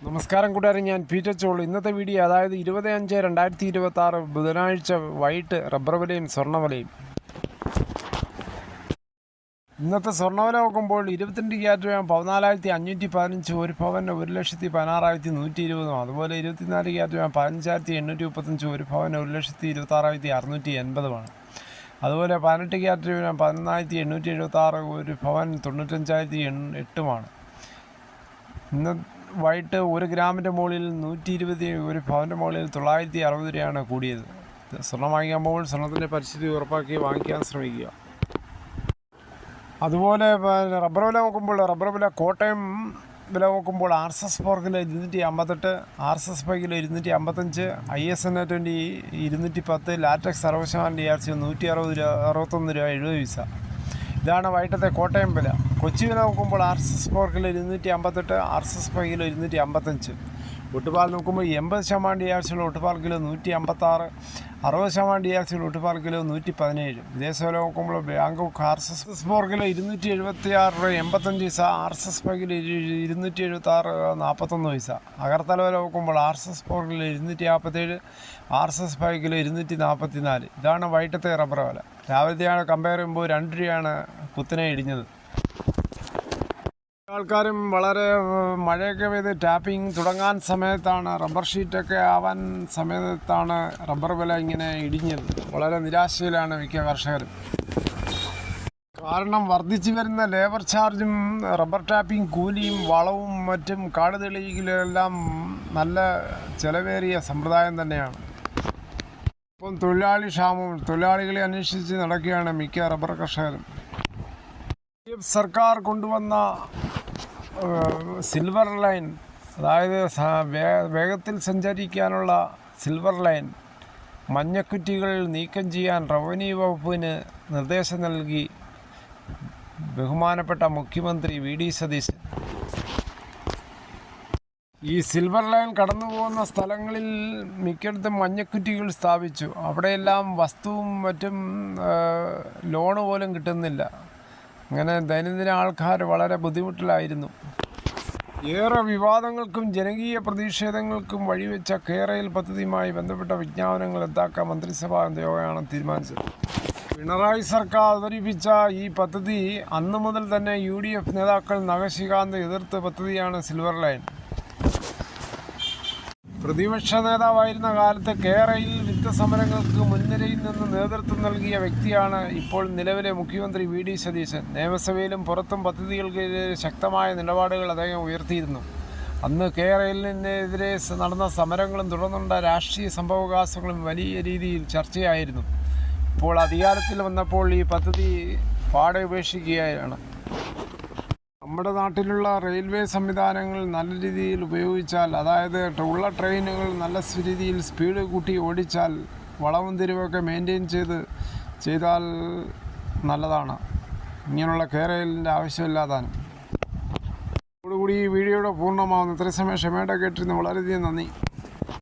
നമസ്കാരം കൂട്ടുകാരെ, ഞാൻ പീറ്റർ ചോളു. ഇന്നത്തെ വീഡിയോ അതായത് 20/5/2026 ബുധനാഴ്ച വൈകിട്ട് റബ്ബർ വിലയും സ്വർണ്ണവിലയും. ഇന്നത്തെ സ്വർണ്ണവില നോക്കുമ്പോൾ 22 ക്യാരറ്റ് വേണം 14,515, ഒരു പവന് 1,16,120. അതുപോലെ 24 ക്യാരറ്റ് വേണം 15,835, ഒരു പവന് 1,26,680. അതുപോലെ 18 ക്യാരറ്റ് വേണം 14,876, ഒരു പവൻ 95,008. ഇന്ന് വൈകിട്ട് 1 ഗ്രാമിൻ്റെ മുകളിൽ 120, ഒരു പവൻ്റെ മുകളിൽ 960 രൂപയാണ് കൂടിയത്. സ്വർണ്ണം വാങ്ങിക്കുമ്പോൾ സ്വർണ്ണത്തിൻ്റെ പരിസ്ഥിതി ഉറപ്പാക്കി വാങ്ങിക്കാൻ ശ്രമിക്കുക. അതുപോലെ റബ്ബർ വില നോക്കുമ്പോൾ റബ്ബർ വില കോട്ടയം വില നോക്കുമ്പോൾ RSS 4 kilo 258, RSS 5 kilo 255, ISN 20 210, latex 60% DRC 161 രൂപ 70. ഇതാണ് വൈകിട്ടത്തെ കോട്ടയം വില. കൊച്ചി വില നോക്കുമ്പോൾ RSS 4 കിലോ 258, RSS 5 കിലോ 255. ഒട്ടുപാൽ നോക്കുമ്പോൾ 80% DRC ഒട്ടുപാൽ കിലോ 156, 60% DRC ഒട്ടുപാൽ കിലോ 117. വിദേശ വില നോക്കുമ്പോൾ ബാങ്കോക്ക് RSS 4 കിലോ 276 രൂപ 85, RSS 5 കിലോ 276 41. അഗർത്തല വില നോക്കുമ്പോൾ RSS 4 കിലോ 257, RSS 5 കിലോ 244. ഇതാണ് വൈകിട്ടത്തെ റബ്ബർ വില. രാവിലത്തെയാണ് കമ്പയർ ചെയ്യുമ്പോൾ 2 രൂപയാണ് കുത്തനെ ഇടിഞ്ഞത്. ആൾക്കാരും വളരെ മഴയൊക്കെ പെയ്ത് ടാപ്പിംഗ് തുടങ്ങാൻ സമയത്താണ്, റബ്ബർ ഷീറ്റൊക്കെ ആവാൻ സമയത്താണ് റബ്ബർ വില ഇങ്ങനെ ഇടിഞ്ഞത്. വളരെ നിരാശയിലാണ് മിക്ക കർഷകരും. കാരണം വർദ്ധിച്ചു വരുന്ന ലേബർ ചാർജും റബ്ബർ ടാപ്പിംഗ് കൂലിയും വളവും മറ്റും കാട് തെളിയിക്കലെല്ലാം നല്ല ചിലവേറിയ സമ്പ്രദായം തന്നെയാണ്. ഇപ്പം തൊഴിലാളി ക്ഷാമം, തൊഴിലാളികളെ അന്വേഷിച്ച് നടക്കുകയാണ് മിക്ക റബ്ബർ കർഷകരും. സർക്കാർ കൊണ്ടുവന്ന സിൽവർ ലൈൻ, അതായത് വേഗത്തിൽ സഞ്ചരിക്കാനുള്ള സിൽവർ ലൈൻ മഞ്ഞക്കുറ്റികൾ നീക്കം ചെയ്യാൻ റവന്യൂ വകുപ്പിന് നിർദ്ദേശം നൽകി ബഹുമാനപ്പെട്ട മുഖ്യമന്ത്രി VD സതീശൻ. ഈ സിൽവർ ലൈൻ കടന്നു പോകുന്ന സ്ഥലങ്ങളിൽ മിക്കയിടത്തും മഞ്ഞക്കുറ്റികൾ സ്ഥാപിച്ചു. അവിടെയെല്ലാം വസ്തുവും മറ്റും ലോണ് പോലും കിട്ടുന്നില്ല. അങ്ങനെ ദൈനംദിന ആൾക്കാർ വളരെ ബുദ്ധിമുട്ടിലായിരുന്നു. ഏറെ വിവാദങ്ങൾക്കും ജനകീയ പ്രതിഷേധങ്ങൾക്കും വഴിവെച്ച കേരയിൽ പദ്ധതിയുമായി ബന്ധപ്പെട്ട വിജ്ഞാപനങ്ങൾ റദ്ദാക്കാൻ മന്ത്രിസഭാ യോഗമാണ് തീരുമാനിച്ചത്. പിണറായി സർക്കാർ അവതരിപ്പിച്ച ഈ പദ്ധതി അന്നു മുതൽ തന്നെ UDF നേതാക്കൾ നഖശികാന്ത് എതിർത്ത പദ്ധതിയാണ് സിൽവർ ലൈൻ. പ്രതിപക്ഷ നേതാവായിരുന്ന കാലത്ത് കേരയിൽ യുദ്ധസമരങ്ങൾക്ക് മുൻനിരയിൽ നിന്ന് നേതൃത്വം നൽകിയ വ്യക്തിയാണ് ഇപ്പോൾ നിലവിലെ മുഖ്യമന്ത്രി VD സതീശൻ. നിയമസഭയിലും പുറത്തും പദ്ധതികൾക്കെതിരെ ശക്തമായ നിലപാടുകൾ അദ്ദേഹം ഉയർത്തിയിരുന്നു. അന്ന് കേരളിനെതിരെ നടന്ന സമരങ്ങളും തുടർന്നുണ്ട രാഷ്ട്രീയ സംഭവവികാസങ്ങളും വലിയ രീതിയിൽ ചർച്ചയായിരുന്നു. ഇപ്പോൾ അധികാരത്തിൽ വന്നപ്പോൾ ഈ പദ്ധതി പാടെ ഉപേക്ഷിക്കുകയാണ്. നമ്മുടെ നാട്ടിലുള്ള റെയിൽവേ സംവിധാനങ്ങൾ നല്ല രീതിയിൽ ഉപയോഗിച്ചാൽ, അതായത് ഉള്ള ട്രെയിനുകൾ നല്ല രീതിയിൽ സ്പീഡ് കൂട്ടി ഓടിച്ചാൽ, വളവും തിരിവൊക്കെ മെയിൻറ്റെയിൻ ചെയ്താൽ നല്ലതാണ്. ഇങ്ങനെയുള്ള കേരളിൻ്റെ ആവശ്യമില്ലാതാണ്. അതോടുകൂടി ഈ വീഡിയോയുടെ പൂർണ്ണമാകുന്നു. ഇത്രയും സമയം ക്ഷമയോടെ കേട്ടിരുന്നു വളരെയധികം നന്ദി.